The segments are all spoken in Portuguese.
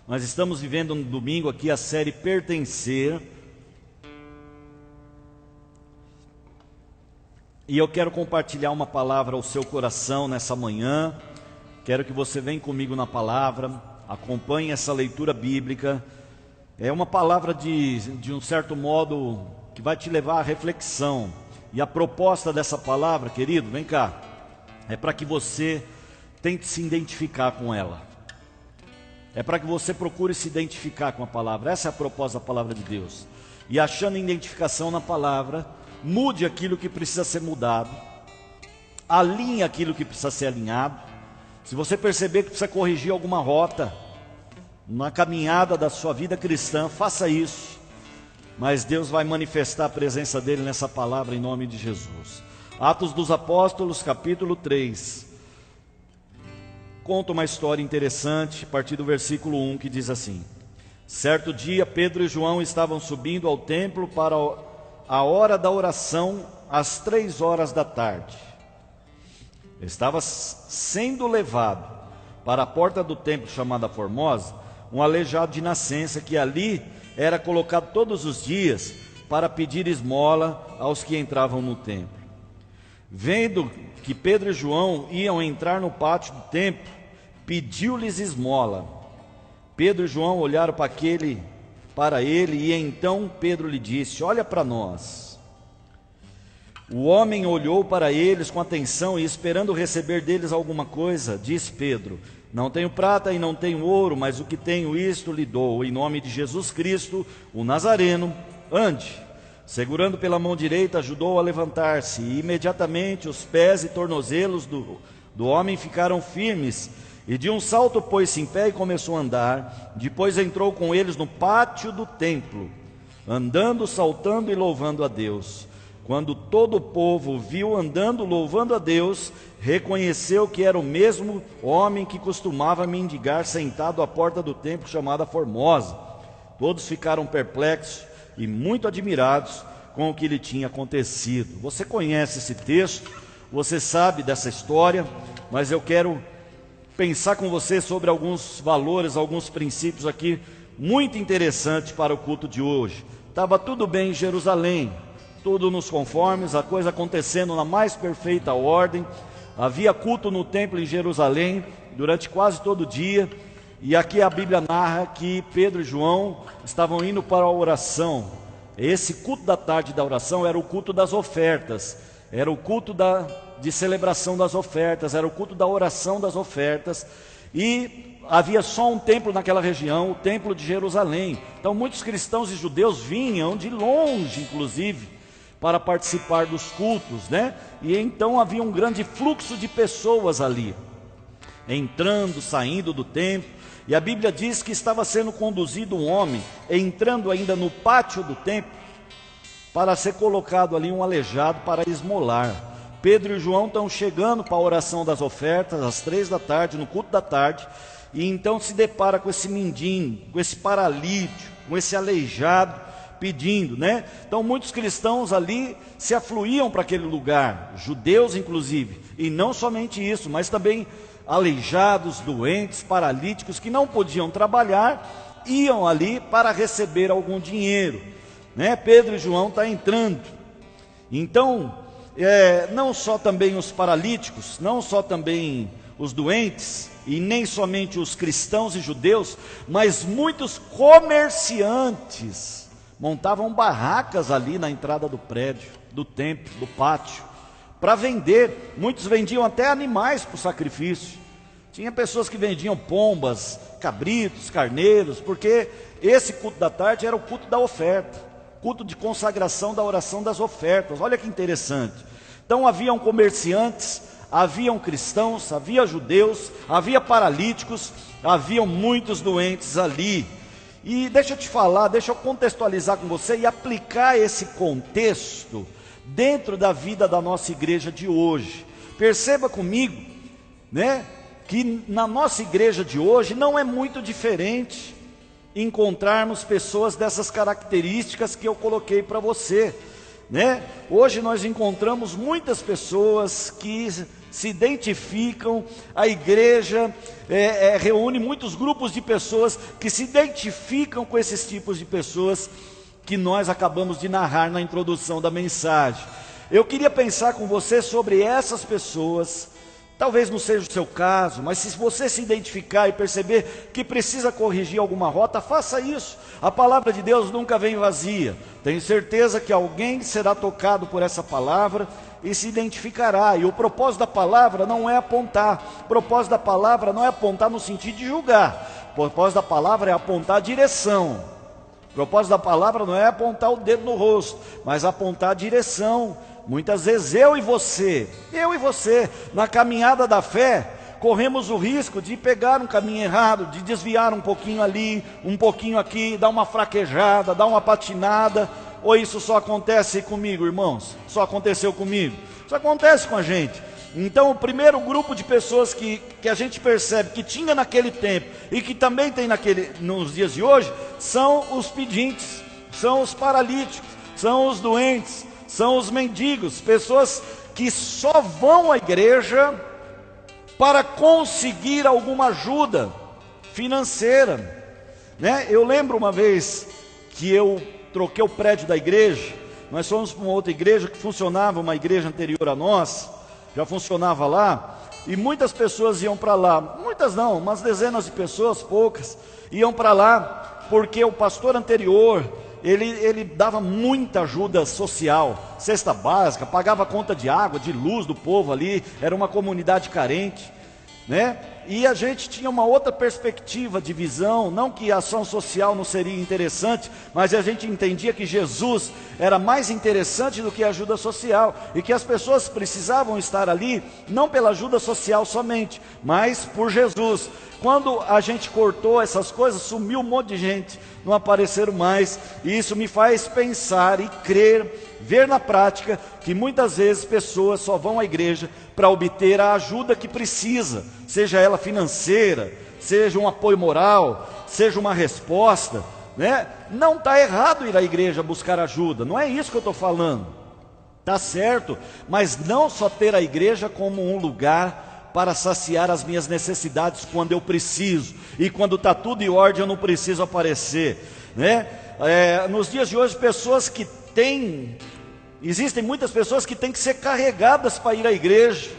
Nós estamos vivendo no domingo aqui a série Pertencer. E eu quero compartilhar uma palavra ao seu coração nessa manhã. Quero que você venha comigo na palavra, acompanhe essa leitura bíblica. É uma palavra de um certo modo que vai te levar à reflexão. E a proposta dessa palavra, querido, vem cá, é para que você tente se identificar com ela. É para que você procure se identificar com a palavra. Essa é a proposta da palavra de Deus. E achando identificação na palavra, mude aquilo que precisa ser mudado, alinhe aquilo que precisa ser alinhado. Se você perceber que precisa corrigir alguma rota na caminhada da sua vida cristã, faça isso. Mas Deus vai manifestar a presença dele nessa palavra em nome de Jesus. Atos dos Apóstolos, capítulo 3. Conta uma história interessante, a partir do versículo 1, que diz assim: certo dia, Pedro e João estavam subindo ao templo para a hora da oração, às 3 horas da tarde. Estava sendo levado para a porta do templo chamada Formosa, um aleijado de nascença, que ali era colocado todos os dias para pedir esmola aos que entravam no templo. Vendo que Pedro e João iam entrar no pátio do templo, pediu-lhes esmola. Pedro e João olharam para ele, e então Pedro lhe disse: olha para nós. O homem olhou para eles com atenção e, esperando receber deles alguma coisa, disse Pedro: não tenho prata e não tenho ouro, mas o que tenho isto lhe dou. Em nome de Jesus Cristo, o Nazareno, ande. Segurando pela mão direita, ajudou-o a levantar-se, e imediatamente os pés e tornozelos do homem ficaram firmes, e de um salto pôs-se em pé e começou a andar. Depois entrou com eles no pátio do templo, andando, saltando e louvando a Deus. Quando todo o povo o viu andando, louvando a Deus, reconheceu que era o mesmo homem que costumava mendigar sentado à porta do templo chamada Formosa. Todos ficaram perplexos e muito admirados com o que lhe tinha acontecido. Você conhece esse texto, você sabe dessa história, mas eu quero pensar com você sobre alguns valores, alguns princípios aqui muito interessantes para o culto de hoje. Estava tudo bem em Jerusalém, tudo nos conformes, a coisa acontecendo na mais perfeita ordem. Havia culto no templo em Jerusalém durante quase todo o dia. E aqui a Bíblia narra que Pedro e João estavam indo para a oração. Esse culto da tarde da oração era o culto das ofertas, era o culto de celebração das ofertas, era o culto da oração das ofertas. E havia só um templo naquela região, o templo de Jerusalém. Então muitos cristãos e judeus vinham de longe, inclusive, para participar dos cultos, né? E então havia um grande fluxo de pessoas ali, entrando, saindo do templo. E a Bíblia diz que estava sendo conduzido um homem, entrando ainda no pátio do templo, para ser colocado ali um aleijado para esmolar. Pedro e João estão chegando para a oração das ofertas, às 3 da tarde, no culto da tarde, e então se depara com esse mendigo, com esse paralítico, com esse aleijado, pedindo, né? Então muitos cristãos ali se afluíam para aquele lugar, judeus inclusive, e não somente isso, mas também aleijados, doentes, paralíticos, que não podiam trabalhar, iam ali para receber algum dinheiro, né? Pedro e João estão entrando. Então, não só também os paralíticos, não só também os doentes, e nem somente os cristãos e judeus, mas muitos comerciantes montavam barracas ali na entrada do prédio, do templo, do pátio, para vender. Muitos vendiam até animais para o sacrifício. Tinha pessoas que vendiam pombas, cabritos, carneiros, porque esse culto da tarde era o culto da oferta, culto de consagração da oração das ofertas. Olha que interessante. Então haviam comerciantes, haviam cristãos, havia judeus, havia paralíticos, haviam muitos doentes ali. E deixa eu te falar, deixa eu contextualizar com você e aplicar esse contexto dentro da vida da nossa igreja de hoje. Perceba comigo, né, que na nossa igreja de hoje não é muito diferente encontrarmos pessoas dessas características que eu coloquei para você. né? Hoje nós encontramos muitas pessoas que se identificam, a igreja reúne muitos grupos de pessoas que se identificam com esses tipos de pessoas que nós acabamos de narrar na introdução da mensagem. Eu queria pensar com você sobre essas pessoas. Talvez não seja o seu caso, mas se você se identificar e perceber que precisa corrigir alguma rota, faça isso. A palavra de Deus nunca vem vazia. Tenho certeza que alguém será tocado por essa palavra e se identificará. E o propósito da palavra não é apontar. O propósito da palavra não é apontar no sentido de julgar. O propósito da palavra é apontar a direção. O propósito da palavra não é apontar o dedo no rosto, mas apontar a direção. Muitas vezes eu e você, na caminhada da fé, corremos o risco de pegar um caminho errado, de desviar um pouquinho ali, um pouquinho aqui, dar uma fraquejada, dar uma patinada. Ou isso só acontece comigo, irmãos? Só aconteceu comigo? Isso acontece com a gente. Então o primeiro grupo de pessoas que a gente percebe que tinha naquele tempo e que também tem nos dias de hoje, são os pedintes, são os paralíticos, são os doentes, são os mendigos, pessoas que só vão à igreja para conseguir alguma ajuda financeira, né? Eu lembro uma vez que eu troquei o prédio da igreja, nós fomos para uma outra igreja que funcionava, uma igreja anterior a nós, já funcionava lá, e muitas pessoas iam para lá, muitas não, umas dezenas de pessoas, poucas, iam para lá, porque o pastor anterior, ele dava muita ajuda social, cesta básica, pagava conta de água, de luz do povo ali, era uma comunidade carente, né? E a gente tinha uma outra perspectiva de visão, não que a ação social não seria interessante, mas a gente entendia que Jesus era mais interessante do que a ajuda social, e que as pessoas precisavam estar ali, não pela ajuda social somente, mas por Jesus. Quando a gente cortou essas coisas, sumiu um monte de gente, não apareceram mais, e isso me faz pensar e crer, ver na prática, que muitas vezes pessoas só vão à igreja para obter a ajuda que precisa, seja ela financeira, seja um apoio moral, seja uma resposta, né? Não está errado ir à igreja buscar ajuda, não é isso que eu estou falando, está certo, mas não só ter a igreja como um lugar para saciar as minhas necessidades quando eu preciso, e quando está tudo em ordem eu não preciso aparecer, né? Nos dias de hoje, existem muitas pessoas que têm que ser carregadas para ir à igreja,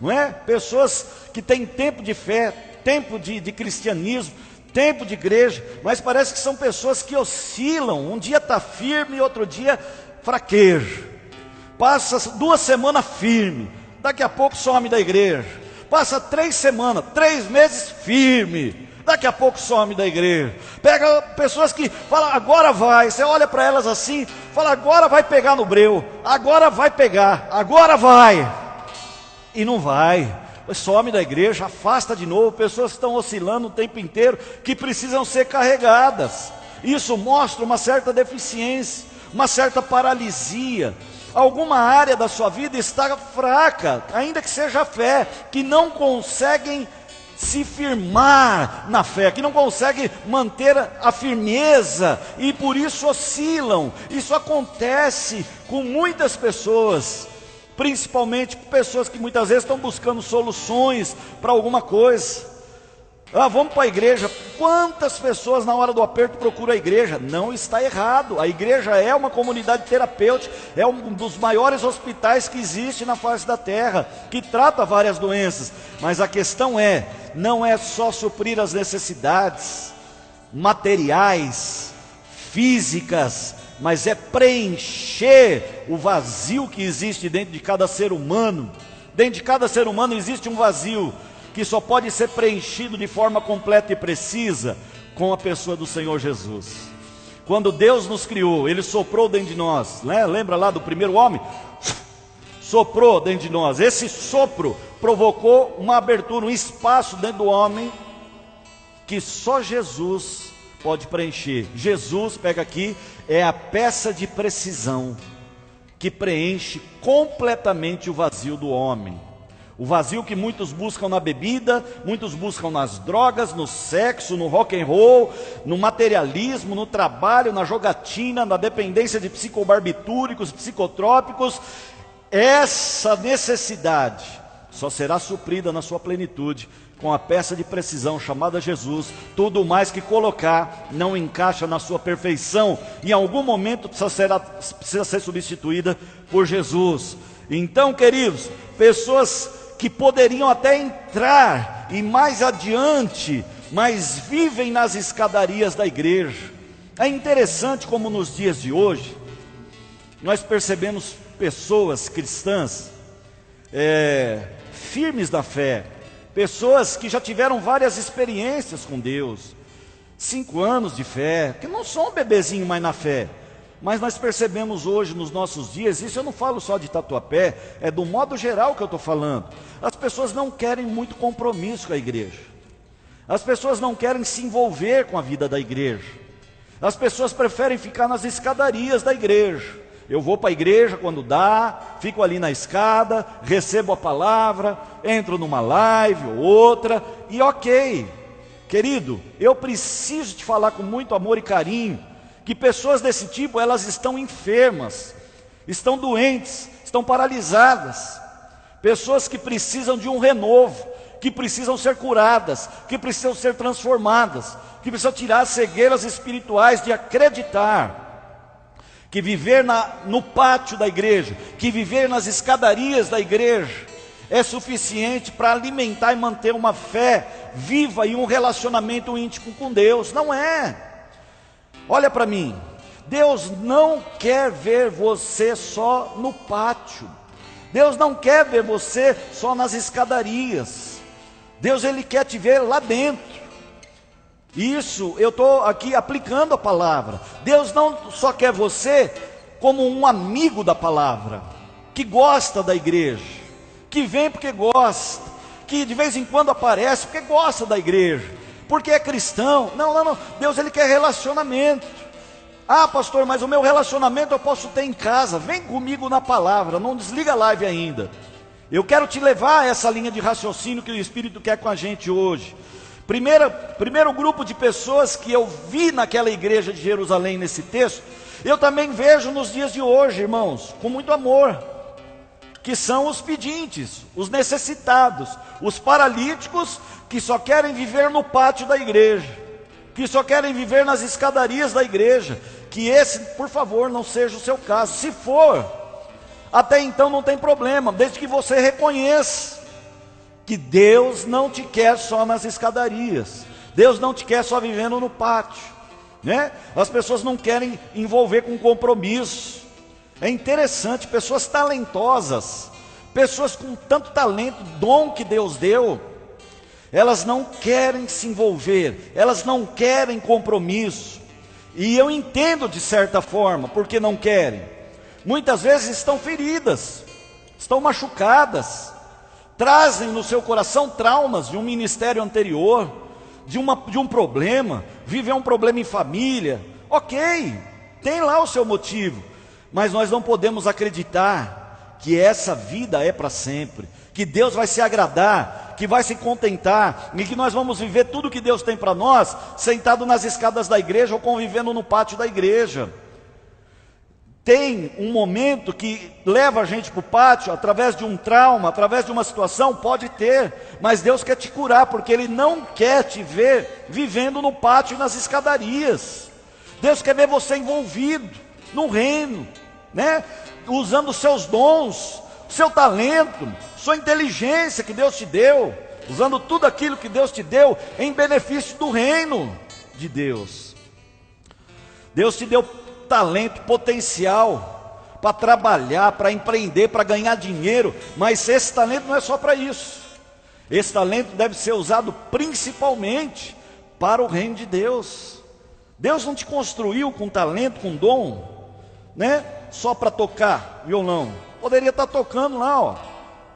não é? Pessoas que têm tempo de fé, tempo de cristianismo, tempo de igreja, mas parece que são pessoas que oscilam, um dia está firme e outro dia fraqueja, passa 2 semanas firme, daqui a pouco some da igreja, passa 3 semanas, 3 meses firme, daqui a pouco some da igreja. Pega pessoas que falam, agora vai, você olha para elas assim, fala, agora vai pegar no breu, agora vai pegar, agora vai, e não vai, some da igreja, afasta de novo. Pessoas que estão oscilando o tempo inteiro, que precisam ser carregadas. Isso mostra uma certa deficiência, uma certa paralisia. Alguma área da sua vida está fraca, ainda que seja a fé, que não conseguem se firmar na fé, que não conseguem manter a firmeza, e por isso oscilam. Isso acontece com muitas pessoas, principalmente com pessoas que muitas vezes estão buscando soluções para alguma coisa. Vamos para a igreja. Quantas pessoas na hora do aperto procuram a igreja? Não está errado, a igreja é uma comunidade terapêutica, é um dos maiores hospitais que existe na face da terra, que trata várias doenças, mas a questão não é só suprir as necessidades materiais, físicas, mas é preencher o vazio que existe dentro de cada ser humano. Dentro de cada ser humano existe um vazio que só pode ser preenchido de forma completa e precisa com a pessoa do Senhor Jesus. Quando Deus nos criou, Ele soprou dentro de nós, né? Lembra lá do primeiro homem? Soprou dentro de nós. Esse sopro provocou uma abertura, um espaço dentro do homem que só Jesus pode preencher. Jesus, pega aqui, é a peça de precisão que preenche completamente o vazio do homem. O vazio que muitos buscam na bebida, muitos buscam nas drogas, no sexo, no rock and roll, no materialismo, no trabalho, na jogatina, na dependência de psicobarbitúricos, psicotrópicos. Essa necessidade só será suprida na sua plenitude com a peça de precisão chamada Jesus. Tudo mais que colocar não encaixa na sua perfeição. Em algum momento precisa ser substituída por Jesus. Então, queridos, pessoas que poderiam até entrar e mais adiante, mas vivem nas escadarias da igreja. É interessante como nos dias de hoje nós percebemos pessoas cristãs firmes da fé, pessoas que já tiveram várias experiências com Deus, 5 anos de fé, que não são um bebezinho mais na fé. Mas nós percebemos hoje nos nossos dias, isso eu não falo só de Tatuapé, é do modo geral que eu estou falando. As pessoas não querem muito compromisso com a igreja. As pessoas não querem se envolver com a vida da igreja. As pessoas preferem ficar nas escadarias da igreja. Eu vou para a igreja quando dá, fico ali na escada, recebo a palavra, entro numa live ou outra, e ok. Querido, eu preciso te falar com muito amor e carinho, que pessoas desse tipo, elas estão enfermas, estão doentes, estão paralisadas. Pessoas que precisam de um renovo, que precisam ser curadas, que precisam ser transformadas, que precisam tirar as cegueiras espirituais de acreditar que viver no pátio da igreja, que viver nas escadarias da igreja é suficiente para alimentar e manter uma fé viva e um relacionamento íntimo com Deus. Não é. Olha para mim, Deus não quer ver você só no pátio. Deus não quer ver você só nas escadarias. Deus, Ele quer te ver lá dentro. Isso, eu estou aqui aplicando a palavra. Deus não só quer você como um amigo da palavra, que gosta da igreja, que vem porque gosta, que de vez em quando aparece porque gosta da igreja, porque é cristão. Não. Deus, Ele quer relacionamento. Ah, pastor, mas o meu relacionamento eu posso ter em casa. Vem comigo na palavra, não desliga a live ainda. Eu quero te levar a essa linha de raciocínio que o Espírito quer com a gente hoje. Primeiro grupo de pessoas que eu vi naquela igreja de Jerusalém nesse texto, eu também vejo nos dias de hoje, irmãos, com muito amor, que são os pedintes, os necessitados, os paralíticos que só querem viver no pátio da igreja, que só querem viver nas escadarias da igreja. Que esse, por favor, não seja o seu caso. Se for, até então não tem problema, desde que você reconheça que Deus não te quer só nas escadarias, Deus não te quer só vivendo no pátio, né? As pessoas não querem envolver com compromisso. É interessante, pessoas talentosas, pessoas com tanto talento, dom que Deus deu, elas não querem se envolver, elas não querem compromisso. E eu entendo de certa forma, porque não querem. Muitas vezes estão feridas, estão machucadas, trazem no seu coração traumas de um ministério anterior, de um problema, vivem um problema em família. Ok, tem lá o seu motivo, mas nós não podemos acreditar que essa vida é para sempre, que Deus vai se agradar, que vai se contentar, e que nós vamos viver tudo que Deus tem para nós, sentado nas escadas da igreja ou convivendo no pátio da igreja. Tem um momento que leva a gente para o pátio, através de um trauma, através de uma situação, pode ter, mas Deus quer te curar, porque Ele não quer te ver vivendo no pátio e nas escadarias. Deus quer ver você envolvido no reino, né? Usando os seus dons, seu talento, sua inteligência que Deus te deu, usando tudo aquilo que Deus te deu em benefício do reino de Deus. Deus te deu talento, potencial para trabalhar, para empreender, para ganhar dinheiro, mas esse talento não é só para isso. Esse talento deve ser usado principalmente para o reino de Deus. Deus não te construiu com talento, com dom, né? Só para tocar violão. Poderia estar tocando lá, ó,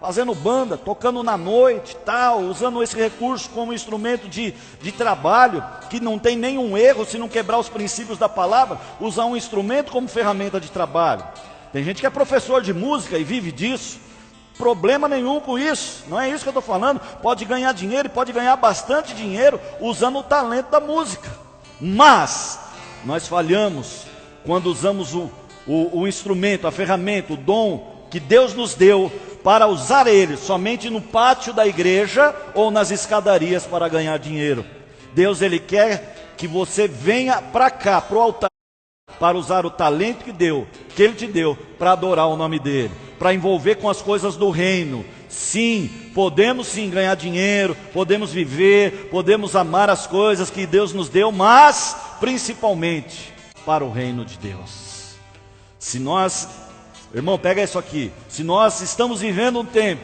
fazendo banda, tocando na noite, tal, usando esse recurso como instrumento de trabalho, que não tem nenhum erro se não quebrar os princípios da palavra, usar um instrumento como ferramenta de trabalho. Tem gente que é professor de música e vive disso, Problema nenhum com isso, não é isso que eu estou falando. Pode ganhar dinheiro e pode ganhar bastante dinheiro usando o talento da música. Mas nós falhamos quando usamos o instrumento, a ferramenta, o dom que Deus nos deu para usar ele somente no pátio da igreja ou nas escadarias para ganhar dinheiro. Deus, ele quer que você venha para cá, para o altar, para usar o talento que ele te deu, para adorar o nome dele, para envolver com as coisas do reino. Sim, podemos sim ganhar dinheiro, podemos viver, podemos amar as coisas que Deus nos deu, mas principalmente para o reino de Deus. Se nós, irmão, pega isso aqui, se nós estamos vivendo um tempo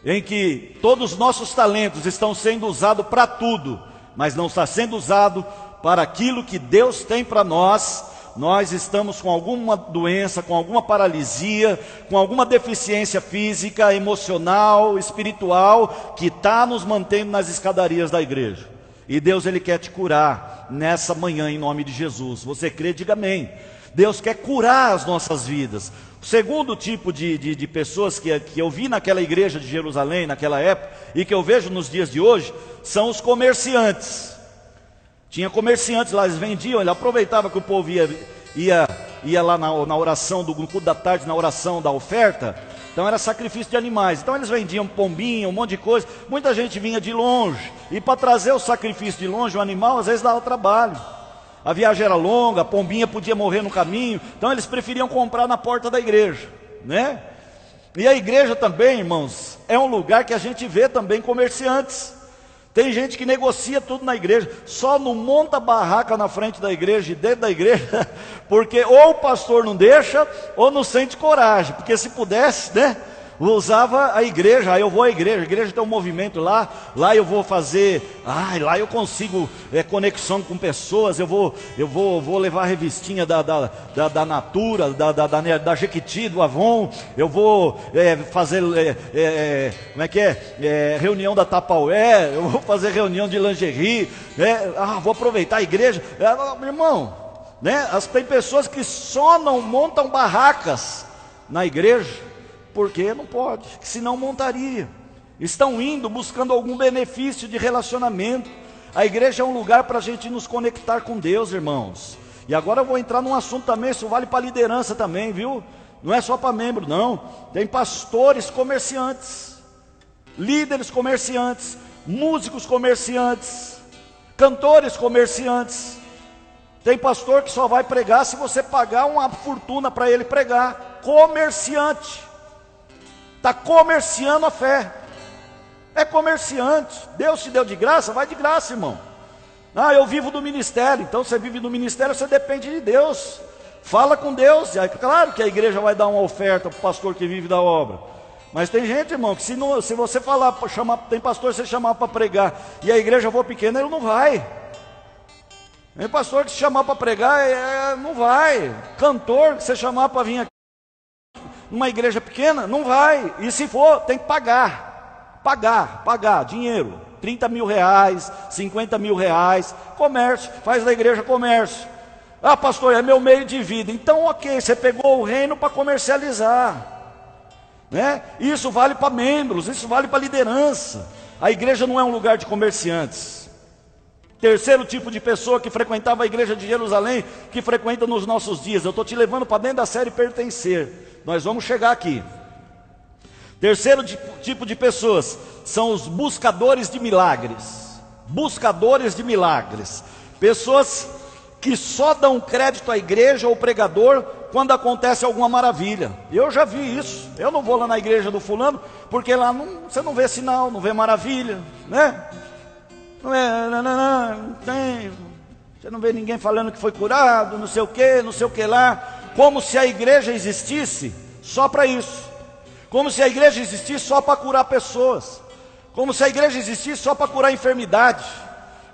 em que todos os nossos talentos estão sendo usados para tudo, mas não está sendo usado para aquilo que Deus tem para nós, nós estamos com alguma doença, com alguma paralisia, com alguma deficiência física, emocional, espiritual, que está nos mantendo nas escadarias da igreja. E Deus, ele quer te curar nessa manhã, em nome de Jesus. Você crê? Diga amém. Deus quer curar as nossas vidas. O segundo tipo de pessoas que eu vi naquela igreja de Jerusalém, naquela época, e que eu vejo nos dias de hoje, são os comerciantes. Tinha comerciantes lá, eles vendiam, ele aproveitava que o povo ia lá na oração, no culto da tarde, na oração da oferta. Então era sacrifício de animais. Então eles vendiam pombinha, um monte de coisa. Muita gente vinha de longe, e para trazer o sacrifício de longe, o animal, às vezes dava trabalho. A viagem era longa, a pombinha podia morrer no caminho, então eles preferiam comprar na porta da igreja, né? E a igreja também, irmãos, é um lugar que a gente vê também comerciantes. Tem gente que negocia tudo na igreja, só não monta barraca na frente da igreja e dentro da igreja, porque ou o pastor não deixa, ou não sente coragem, porque se pudesse, né, usava a igreja. Aí eu vou à igreja, a igreja tem um movimento lá eu vou fazer, lá eu consigo conexão com pessoas, eu vou levar a revistinha da Natura, da Jequiti, do Avon, eu vou fazer, como é que reunião da Tupperware, eu vou fazer reunião de lingerie, vou aproveitar a igreja, irmão, né? Tem pessoas que só não montam barracas na igreja, porque não pode, senão montaria. Estão indo buscando algum benefício de relacionamento. A igreja é um lugar para a gente nos conectar com Deus, irmãos. E agora eu vou entrar num assunto também, isso vale para liderança também, viu? Não é só para membro, não. Tem pastores comerciantes, líderes comerciantes, músicos comerciantes, cantores comerciantes. Tem pastor que só vai pregar se você pagar uma fortuna para ele pregar. Comerciante. Está comerciando a fé. É comerciante. Deus te deu de graça, vai de graça, irmão. Eu vivo do ministério. Então você vive do ministério, você depende de Deus. Fala com Deus. É claro que a igreja vai dar uma oferta para o pastor que vive da obra. Mas tem gente, irmão, que se você falar, tem pastor que você chamar para pregar e a igreja for pequena, ele não vai. Tem pastor que se chamar para pregar, não vai. Cantor que você chamar para vir aqui numa igreja pequena, não vai. E se for, tem que pagar, dinheiro, 30 mil reais, 50 mil reais, comércio, faz da igreja comércio. Pastor, é meu meio de vida. Então ok, você pegou o reino para comercializar, né? Isso vale para membros, isso vale para liderança. A igreja não é um lugar de comerciantes. Terceiro tipo de pessoa que frequentava a igreja de Jerusalém, que frequenta nos nossos dias. Eu estou te levando para dentro da série Pertencer. Nós vamos chegar aqui. Terceiro tipo de pessoas são os buscadores de milagres. Buscadores de milagres. Pessoas que só dão crédito à igreja ou pregador quando acontece alguma maravilha. Eu já vi isso. Eu não vou lá na igreja do fulano, porque lá você não vê sinal, não vê maravilha, né? Não tem. Você não vê ninguém falando que foi curado, não sei o que lá. Como se a igreja existisse só para isso. Como se a igreja existisse só para curar pessoas. Como se a igreja existisse só para curar enfermidade.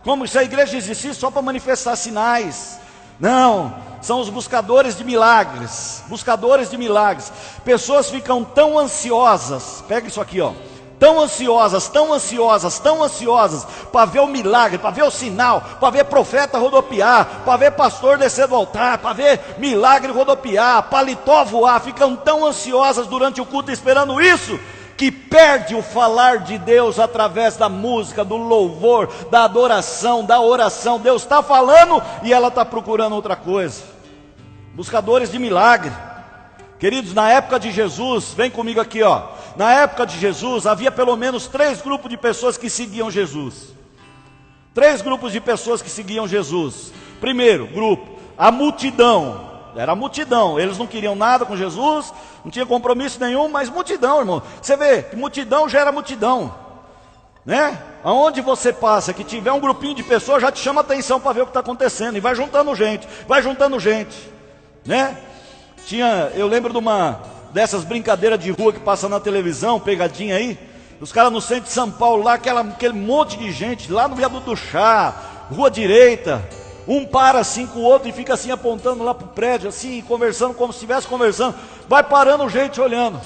Como se a igreja existisse só para manifestar sinais. Não, são os buscadores de milagres. Buscadores de milagres. Pessoas ficam tão ansiosas, pega isso aqui, tão ansiosas, tão ansiosas, tão ansiosas para ver o milagre, para ver o sinal, para ver profeta rodopiar, para ver pastor descer do altar, para ver milagre rodopiar, paletó voar. Ficam tão ansiosas durante o culto esperando isso, que perde o falar de Deus através da música, do louvor, da adoração, da oração. Deus está falando e ela está procurando outra coisa. Buscadores de milagre. Queridos, na época de Jesus, vem comigo aqui, ó. Na época de Jesus, havia pelo menos 3 grupos de pessoas que seguiam Jesus. 3 grupos de pessoas que seguiam Jesus. Primeiro grupo, a multidão. Era a multidão, eles não queriam nada com Jesus, não tinha compromisso nenhum, mas multidão, irmão. Você vê que multidão gera multidão, né? Aonde você passa, que tiver um grupinho de pessoas, já te chama atenção para ver o que está acontecendo, e vai juntando gente, né? Eu lembro de dessas brincadeiras de rua que passa na televisão, pegadinha aí, os caras no centro de São Paulo, lá, aquele monte de gente, lá no viaduto do Chá, rua direita, um para assim com o outro e fica assim apontando lá para o prédio, assim, conversando como se estivesse conversando, vai parando gente olhando,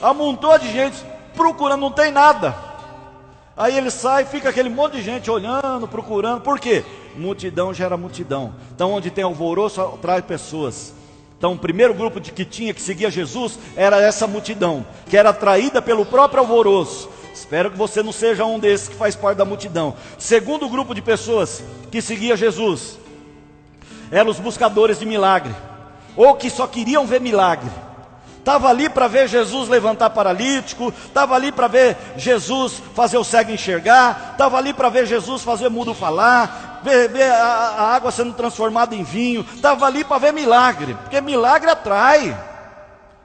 amontou de gente, procurando, não tem nada, aí ele sai, fica aquele monte de gente olhando, procurando. Por quê? Multidão gera multidão. Então onde tem alvoroço, atrai pessoas. Então o primeiro grupo que seguia Jesus, era essa multidão, que era atraída pelo próprio alvoroço. Espero que você não seja um desses que faz parte da multidão. Segundo grupo de pessoas que seguia Jesus, eram os buscadores de milagre, ou que só queriam ver milagre. Estava ali para ver Jesus levantar paralítico, estava ali para ver Jesus fazer o cego enxergar, estava ali para ver Jesus fazer mudo falar, ver a água sendo transformada em vinho, estava ali para ver milagre, porque milagre atrai,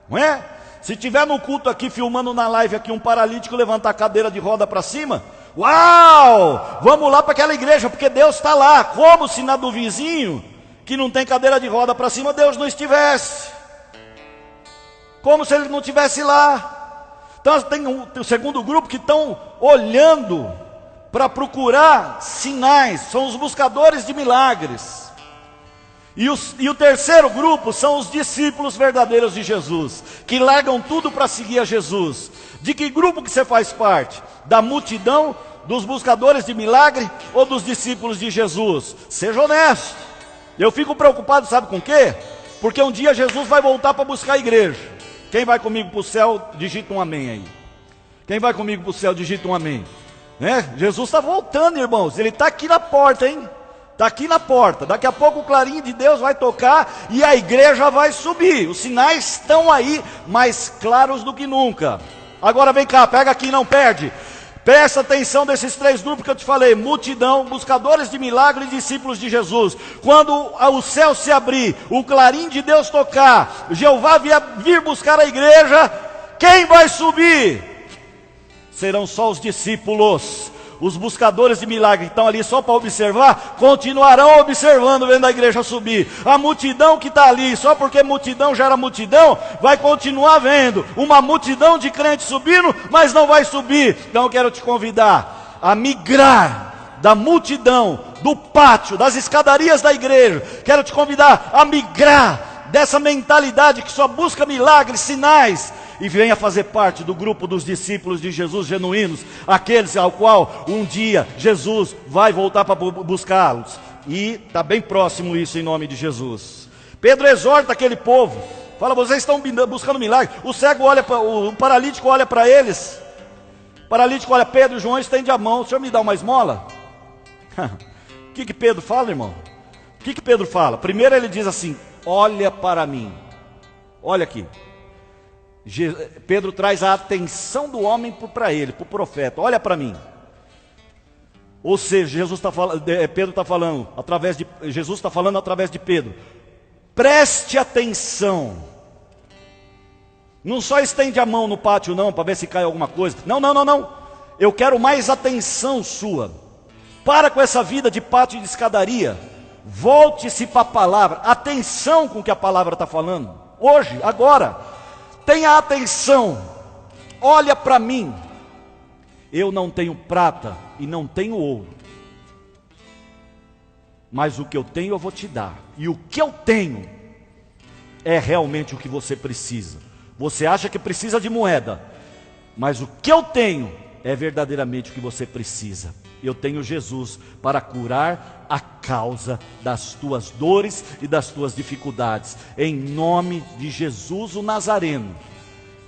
não é? Se tiver no culto aqui, filmando na live aqui, um paralítico levantar a cadeira de roda para cima, uau, vamos lá para aquela igreja, porque Deus está lá. Como se na do vizinho, que não tem cadeira de roda para cima, Deus não estivesse, como se ele não estivesse lá. Então tem o segundo grupo que estão olhando para procurar sinais, são os buscadores de milagres. E o terceiro grupo são os discípulos verdadeiros de Jesus, que largam tudo para seguir a Jesus. De que grupo que você faz parte? Da multidão, dos buscadores de milagre ou dos discípulos de Jesus? Seja honesto. Eu fico preocupado, sabe com o quê? Porque um dia Jesus vai voltar para buscar a igreja. Quem vai comigo para o céu, digita um amém aí. Quem vai comigo para o céu, digita um amém. Né? Jesus está voltando, irmãos, ele está aqui na porta, hein? Está aqui na porta, daqui a pouco o clarim de Deus vai tocar e a igreja vai subir. Os sinais estão aí, mais claros do que nunca. Agora vem cá, pega aqui e não perde. Presta atenção desses 3 grupos que eu te falei: multidão, buscadores de milagre e discípulos de Jesus. Quando o céu se abrir, o clarim de Deus tocar, Jeová vir buscar a igreja, quem vai subir? Serão só os discípulos. Os buscadores de milagre que estão ali só para observar, continuarão observando, vendo a igreja subir. A multidão que está ali, só porque multidão gera multidão, vai continuar vendo uma multidão de crentes subindo, mas não vai subir. Então eu quero te convidar a migrar da multidão, do pátio, das escadarias da igreja. Quero te convidar a migrar dessa mentalidade que só busca milagres, sinais, e venha fazer parte do grupo dos discípulos de Jesus genuínos, aqueles ao qual um dia Jesus vai voltar para buscá-los. E está bem próximo isso, em nome de Jesus. Pedro exorta aquele povo, fala: vocês estão buscando milagre. O cego olha para o paralítico, olha para eles. O paralítico olha: Pedro e João, estende a mão, o senhor me dá uma esmola? O que Pedro fala, irmão? O que Pedro fala? Primeiro ele diz assim: olha para mim. Olha aqui. Pedro traz a atenção do homem para ele, para o profeta: olha para mim. Ou seja, Pedro está falando Jesus está falando através de Pedro: preste atenção. Não só estende a mão no pátio não, para ver se cai alguma coisa. Não. Eu quero mais atenção sua. Para com essa vida de pátio e de escadaria. Volte-se para a palavra. Atenção com o que a palavra está falando. Hoje, agora. Tenha atenção, olha para mim. Eu não tenho prata e não tenho ouro, mas o que eu tenho eu vou te dar. E o que eu tenho é realmente o que você precisa. Você acha que precisa de moeda, mas o que eu tenho é verdadeiramente o que você precisa. Eu tenho Jesus para curar a causa das tuas dores e das tuas dificuldades. Em nome de Jesus o Nazareno,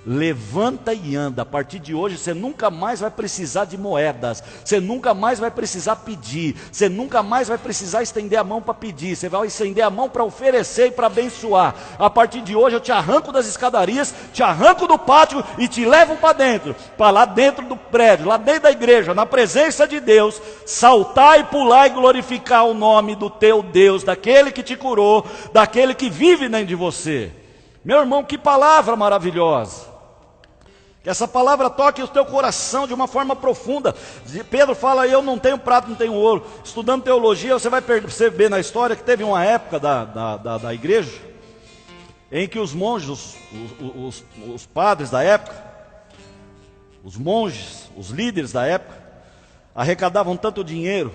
levanta e anda. A partir de hoje você nunca mais vai precisar de moedas, você nunca mais vai precisar pedir, você nunca mais vai precisar estender a mão para pedir, você vai estender a mão para oferecer e para abençoar. A partir de hoje eu te arranco das escadarias, te arranco do pátio e te levo para dentro, para lá dentro do prédio, lá dentro da igreja, na presença de Deus, saltar e pular e glorificar o nome do teu Deus, daquele que te curou, daquele que vive dentro de você. Meu irmão, que palavra maravilhosa! Que essa palavra toque o teu coração de uma forma profunda. Pedro fala, eu não tenho prata, não tenho ouro. Estudando teologia, você vai perceber na história que teve uma época da igreja, em que os monges, os padres da época, os monges, os líderes da época, arrecadavam tanto dinheiro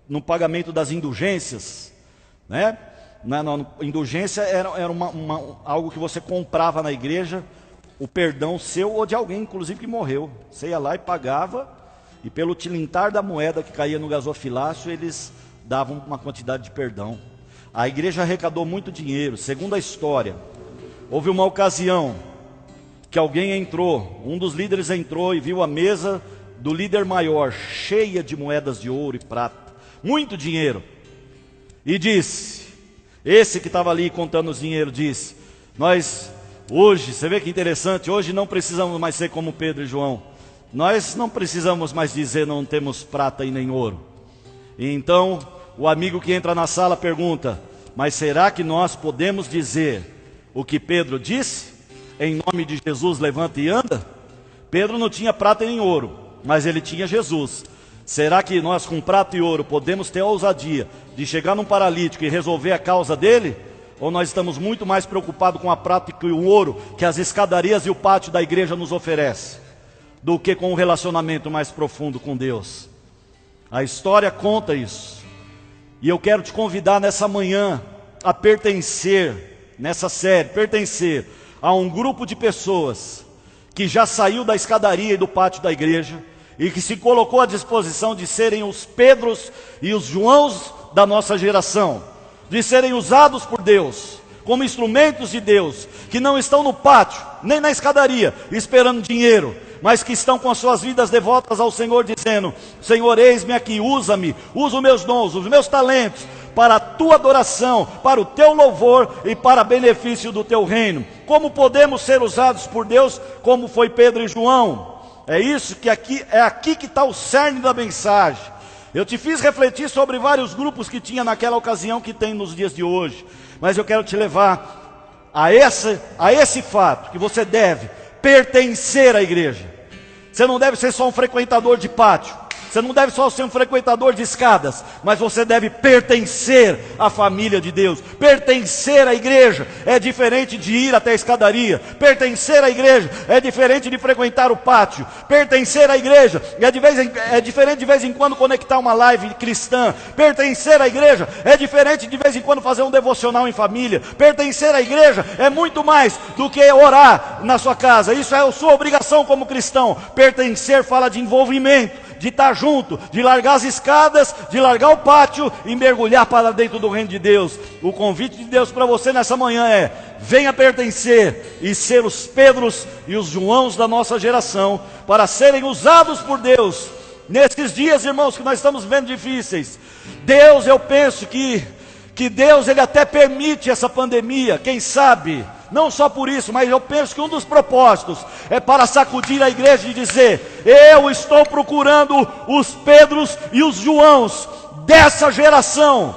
no pagamento das indulgências, né? Indulgência era algo que você comprava na igreja, o perdão seu ou de alguém, inclusive, que morreu. Você ia lá e pagava, e pelo tilintar da moeda que caía no gasofilácio, eles davam uma quantidade de perdão. A igreja arrecadou muito dinheiro. Segundo a história, houve uma ocasião que alguém entrou, um dos líderes entrou e viu a mesa do líder maior cheia de moedas de ouro e prata, muito dinheiro, e disse, esse que estava ali contando os dinheiro, disse, nós hoje, você vê que interessante, hoje não precisamos mais ser como Pedro e João, nós não precisamos mais dizer não temos prata e nem ouro. E então o amigo que entra na sala pergunta, mas será que nós podemos dizer o que Pedro disse? Em nome de Jesus levanta e anda? Pedro não tinha prata e nem ouro, mas ele tinha Jesus. Será que nós com prata e ouro podemos ter a ousadia de chegar num paralítico e resolver a causa dele? Ou nós estamos muito mais preocupados com a prata e o ouro que as escadarias e o pátio da igreja nos oferecem, do que com um relacionamento mais profundo com Deus? A história conta isso. E eu quero te convidar nessa manhã a pertencer, nessa série, pertencer a um grupo de pessoas que já saiu da escadaria e do pátio da igreja e que se colocou à disposição de serem os Pedros e os Joãos da nossa geração, de serem usados por Deus, como instrumentos de Deus, que não estão no pátio, nem na escadaria, esperando dinheiro, mas que estão com as suas vidas devotas ao Senhor, dizendo, Senhor, eis-me aqui, usa-me, usa os meus dons, os meus talentos, para a tua adoração, para o teu louvor e para benefício do teu reino. Como podemos ser usados por Deus, como foi Pedro e João? É isso que aqui que está o cerne da mensagem. Eu te fiz refletir sobre vários grupos que tinha naquela ocasião, que tem nos dias de hoje, mas eu quero te levar a esse fato, que você deve pertencer à igreja. Você não deve ser só um frequentador de pátio, você não deve só ser um frequentador de escadas, mas você deve pertencer à família de Deus. Pertencer à igreja é diferente de ir até a escadaria. Pertencer à igreja é diferente de frequentar o pátio. Pertencer à igreja é diferente de vez em quando conectar uma live cristã. Pertencer à igreja é diferente de vez em quando fazer um devocional em família. Pertencer à igreja é muito mais do que orar na sua casa. Isso é a sua obrigação como cristão. Pertencer fala de envolvimento, de estar junto, de largar as escadas, de largar o pátio e mergulhar para dentro do reino de Deus. O convite de Deus para você nessa manhã é: venha pertencer e ser os Pedros e os Joãos da nossa geração, para serem usados por Deus nesses dias, irmãos, que nós estamos vendo difíceis. Deus, eu penso que Deus, Ele até permite essa pandemia, quem sabe, não só por isso, mas eu penso que um dos propósitos é para sacudir a igreja e dizer: eu estou procurando os Pedros e os Joãos dessa geração,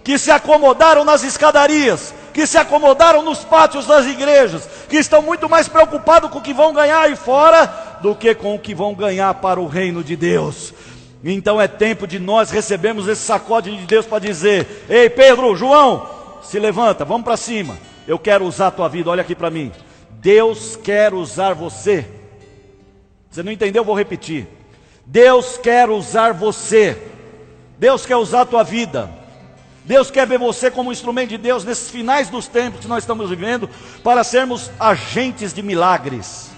que se acomodaram nas escadarias, que se acomodaram nos pátios das igrejas, que estão muito mais preocupados com o que vão ganhar aí fora, do que com o que vão ganhar para o reino de Deus. Então é tempo de nós recebermos esse sacode de Deus para dizer: ei Pedro, João, se levanta, vamos para cima. Eu quero usar a tua vida, olha aqui para mim. Deus quer usar você. Você não entendeu? Eu vou repetir. Deus quer usar você. Deus quer usar a tua vida. Deus quer ver você como um instrumento de Deus nesses finais dos tempos que nós estamos vivendo, para sermos agentes de milagres.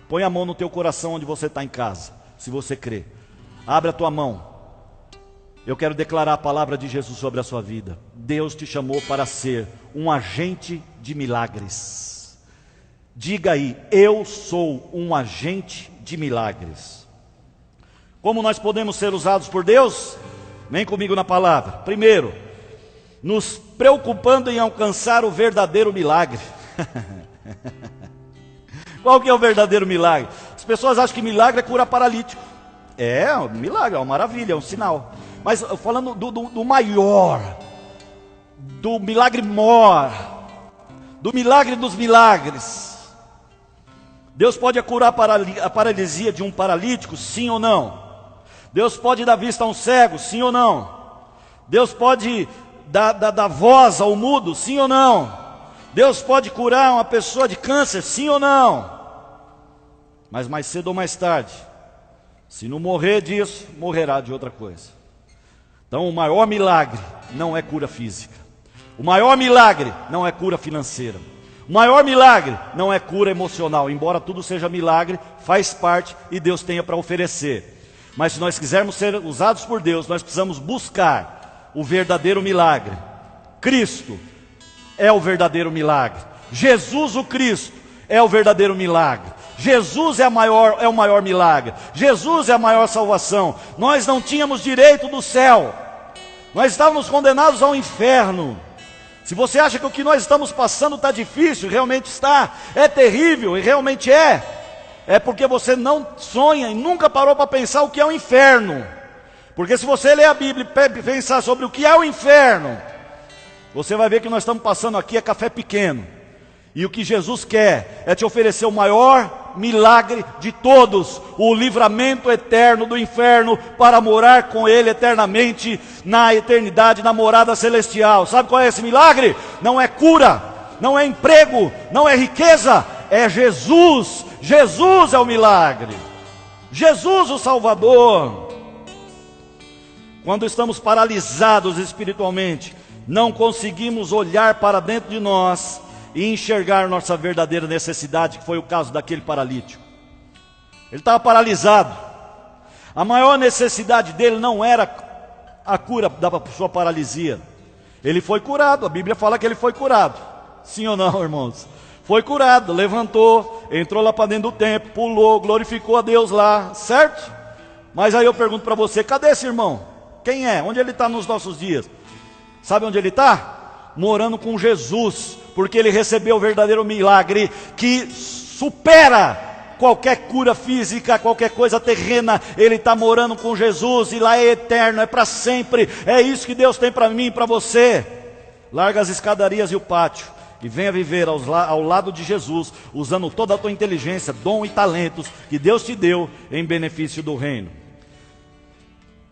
Põe a mão no teu coração onde você está em casa, se você crê. Abre a tua mão. Eu quero declarar a palavra de Jesus sobre a sua vida. Deus te chamou para ser um agente de milagres. Diga aí, eu sou um agente de milagres. Como nós podemos ser usados por Deus? Vem comigo na palavra. Primeiro, nos preocupando em alcançar o verdadeiro milagre. Qual que é o verdadeiro milagre? As pessoas acham que milagre é curar paralítico. É um milagre, é uma maravilha, é um sinal. Mas falando do maior, do milagre maior, do milagre dos milagres. Deus pode curar a paralisia de um paralítico, sim ou não? Deus pode dar vista a um cego, sim ou não? Deus pode dar voz ao mudo, sim ou não? Deus pode curar uma pessoa de câncer, sim ou não? Mas mais cedo ou mais tarde, se não morrer disso, morrerá de outra coisa. Então o maior milagre não é cura física. O maior milagre não é cura financeira. O maior milagre não é cura emocional. Embora tudo seja milagre, faz parte e Deus tenha para oferecer. Mas se nós quisermos ser usados por Deus, nós precisamos buscar o verdadeiro milagre. Cristo é o verdadeiro milagre. Jesus o Cristo é o verdadeiro milagre. Jesus é o maior milagre. Jesus é a maior salvação. Nós não tínhamos direito do céu. Nós estávamos condenados ao inferno. Se você acha que o que nós estamos passando está difícil, realmente está. É terrível e realmente é. É porque você não sonha e nunca parou para pensar o que é o inferno. Porque se você ler a Bíblia e pensar sobre o que é o inferno, você vai ver que nós estamos passando aqui é café pequeno. E o que Jesus quer é te oferecer o maior milagre de todos, o livramento eterno do inferno, para morar com Ele eternamente, na eternidade, na morada celestial. Sabe qual é esse milagre? Não é cura, não é emprego, não é riqueza, é Jesus. Jesus é o milagre, Jesus o Salvador. Quando estamos paralisados espiritualmente, não conseguimos olhar para dentro de nós e enxergar nossa verdadeira necessidade, que foi o caso daquele paralítico. Ele estava paralisado. A maior necessidade dele não era a cura da sua paralisia. Ele foi curado, a Bíblia fala que ele foi curado. Sim ou não, irmãos? Foi curado, levantou, entrou lá para dentro do templo, pulou, glorificou a Deus lá, certo? Mas aí eu pergunto para você, cadê esse irmão? Quem é? Onde ele está nos nossos dias? Sabe onde ele está? Morando com Jesus, porque ele recebeu o verdadeiro milagre que supera qualquer cura física, qualquer coisa terrena. Ele está morando com Jesus e lá é eterno, é para sempre. É isso que Deus tem para mim e para você. Larga as escadarias e o pátio e venha viver ao lado de Jesus, usando toda a tua inteligência, dom e talentos que Deus te deu em benefício do reino.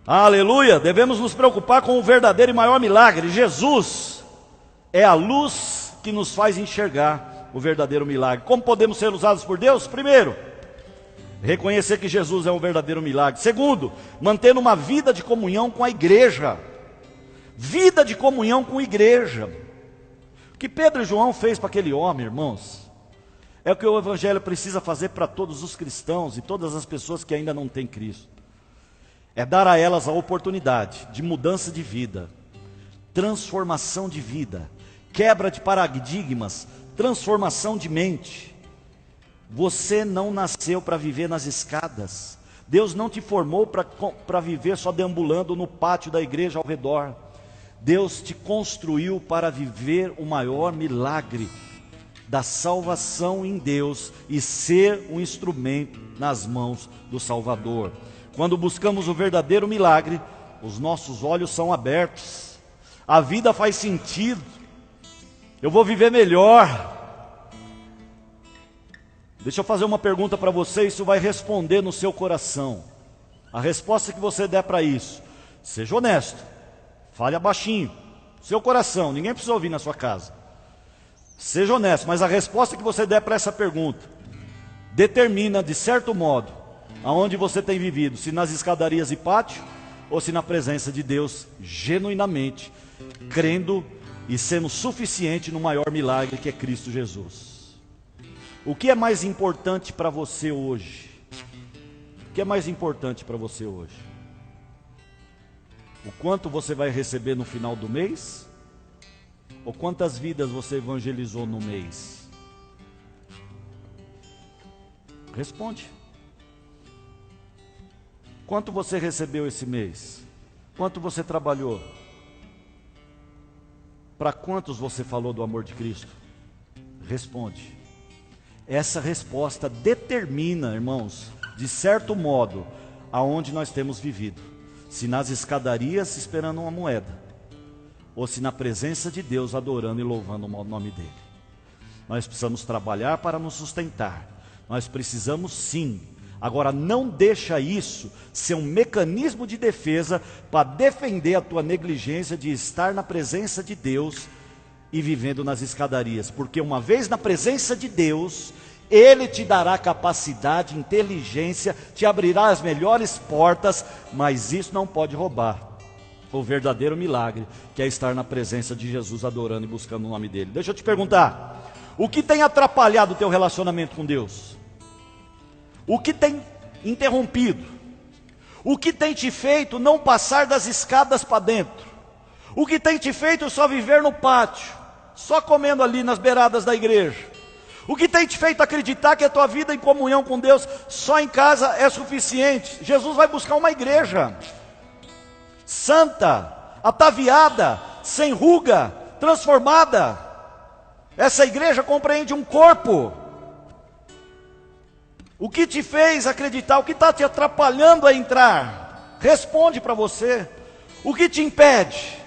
Aleluia! Devemos nos preocupar com o verdadeiro e maior milagre. Jesus é a luz que nos faz enxergar o verdadeiro milagre. Como podemos ser usados por Deus? Primeiro, reconhecer que Jesus é um verdadeiro milagre. Segundo, manter uma vida de comunhão com a igreja. Vida de comunhão com a igreja. O que Pedro e João fez para aquele homem, irmãos, é o que o Evangelho precisa fazer para todos os cristãos e todas as pessoas que ainda não têm Cristo. É dar a elas a oportunidade de mudança de vida, transformação de vida, quebra de paradigmas, transformação de mente. Você não nasceu para viver nas escadas. Deus não te formou para viver só deambulando no pátio da igreja ao redor. Deus te construiu para viver o maior milagre da salvação em Deus e ser um instrumento nas mãos do Salvador. Quando buscamos o verdadeiro milagre, os nossos olhos são abertos, a vida faz sentido, eu vou viver melhor. Deixa eu fazer uma pergunta para você, isso vai responder no seu coração. A resposta que você der para isso, seja honesto, fale baixinho, seu coração, ninguém precisa ouvir na sua casa. Seja honesto, mas a resposta que você der para essa pergunta determina, de certo modo, aonde você tem vivido, se nas escadarias e pátio, ou se na presença de Deus, genuinamente, crendo e sendo suficiente no maior milagre que é Cristo Jesus. O que é mais importante para você hoje? O que é mais importante para você hoje? O quanto você vai receber no final do mês? Ou quantas vidas você evangelizou no mês? Responde. Quanto você recebeu esse mês? Quanto você trabalhou? Para quantos você falou do amor de Cristo? Responde. Essa resposta determina, irmãos, de certo modo, aonde nós temos vivido. Se nas escadarias esperando uma moeda, ou se na presença de Deus adorando e louvando o nome dEle. Nós precisamos trabalhar para nos sustentar. Nós precisamos sim. Agora não deixa isso ser um mecanismo de defesa para defender a tua negligência de estar na presença de Deus e vivendo nas escadarias. Porque uma vez na presença de Deus, Ele te dará capacidade, inteligência, te abrirá as melhores portas, mas isso não pode roubar o verdadeiro milagre, que é estar na presença de Jesus, adorando e buscando o nome dEle. Deixa eu te perguntar, o que tem atrapalhado o teu relacionamento com Deus? O que tem interrompido? O que tem te feito não passar das escadas para dentro? O que tem te feito só viver no pátio, só comendo ali nas beiradas da igreja? O que tem te feito acreditar que a tua vida em comunhão com Deus só em casa é suficiente? Jesus vai buscar uma igreja santa, ataviada, sem ruga, transformada. Essa igreja compreende um corpo. O que te fez acreditar? O que está te atrapalhando a entrar? Responde para você. O que te impede?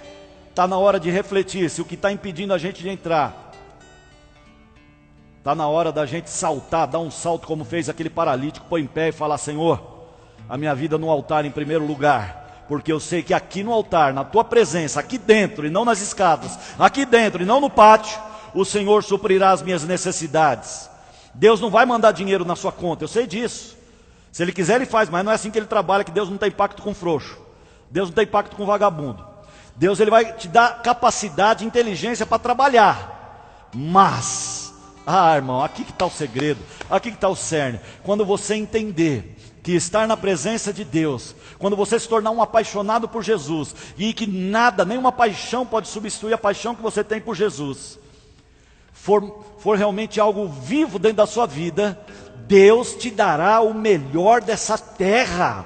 Está na hora de refletir se o que está impedindo a gente de entrar. Está na hora da gente saltar, dar um salto como fez aquele paralítico, pôr em pé e falar: Senhor, a minha vida no altar em primeiro lugar, porque eu sei que aqui no altar, na tua presença, aqui dentro e não nas escadas, aqui dentro e não no pátio, o Senhor suprirá as minhas necessidades. Deus não vai mandar dinheiro na sua conta, eu sei disso. Se Ele quiser Ele faz, mas não é assim que Ele trabalha, que Deus não tem pacto com frouxo. Deus não tem pacto com vagabundo. Deus Ele vai te dar capacidade, inteligência para trabalhar. Mas, irmão, aqui que está o segredo, aqui que está o cerne. Quando você entender que estar na presença de Deus, quando você se tornar um apaixonado por Jesus, e que nada, nenhuma paixão pode substituir a paixão que você tem por Jesus, for realmente algo vivo dentro da sua vida, Deus te dará o melhor dessa terra.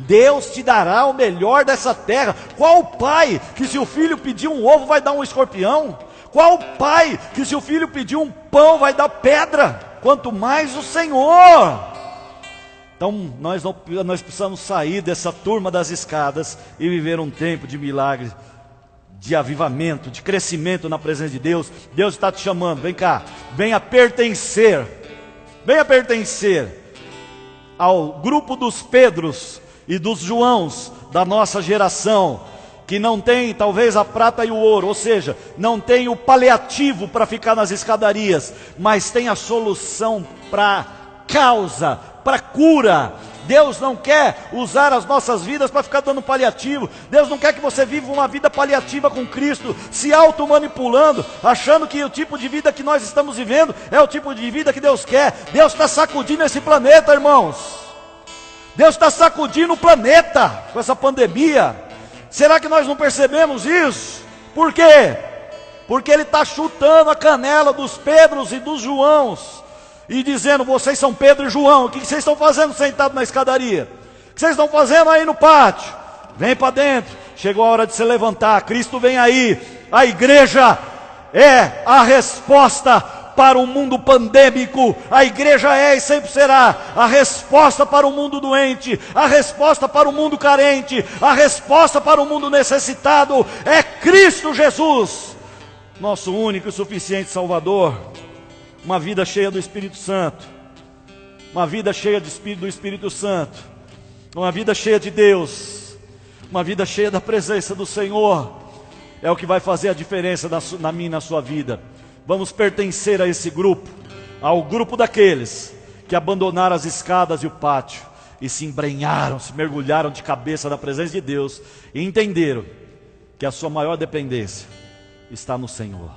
Deus te dará o melhor dessa terra. Qual pai que se o filho pedir um ovo vai dar um escorpião? Qual pai que se o filho pedir um pão vai dar pedra? Quanto mais o Senhor. Então nós precisamos sair dessa turma das escadas e viver um tempo de milagres, de avivamento, de crescimento na presença de Deus. Deus está te chamando, vem cá, venha pertencer ao grupo dos Pedros e dos Joãos da nossa geração, que não tem talvez a prata e o ouro, ou seja, não tem o paliativo para ficar nas escadarias, mas tem a solução para causa, para cura. Deus não quer usar as nossas vidas para ficar dando paliativo. Deus não quer que você viva uma vida paliativa com Cristo, se auto-manipulando, achando que o tipo de vida que nós estamos vivendo é o tipo de vida que Deus quer. Deus está sacudindo esse planeta, irmãos. Deus está sacudindo o planeta com essa pandemia. Será que nós não percebemos isso? Por quê? Porque Ele está chutando a canela dos Pedros e dos Joãos e dizendo: vocês são Pedro e João, o que vocês estão fazendo sentados na escadaria? O que vocês estão fazendo aí no pátio? Vem para dentro, chegou a hora de se levantar, Cristo vem aí. A igreja é a resposta para o mundo pandêmico. A igreja é e sempre será a resposta para o mundo doente, a resposta para o mundo carente, a resposta para o mundo necessitado. É Cristo Jesus, nosso único e suficiente Salvador. Uma vida cheia do Espírito Santo, uma vida cheia do Espírito Santo, uma vida cheia de Deus, uma vida cheia da presença do Senhor, é o que vai fazer a diferença na minha e na sua vida. Vamos pertencer a esse grupo, ao grupo daqueles que abandonaram as escadas e o pátio, e se embrenharam, se mergulharam de cabeça na presença de Deus e entenderam que a sua maior dependência está no Senhor.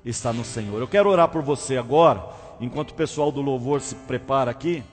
Está no Senhor. Eu quero orar por você agora, enquanto o pessoal do louvor se prepara aqui.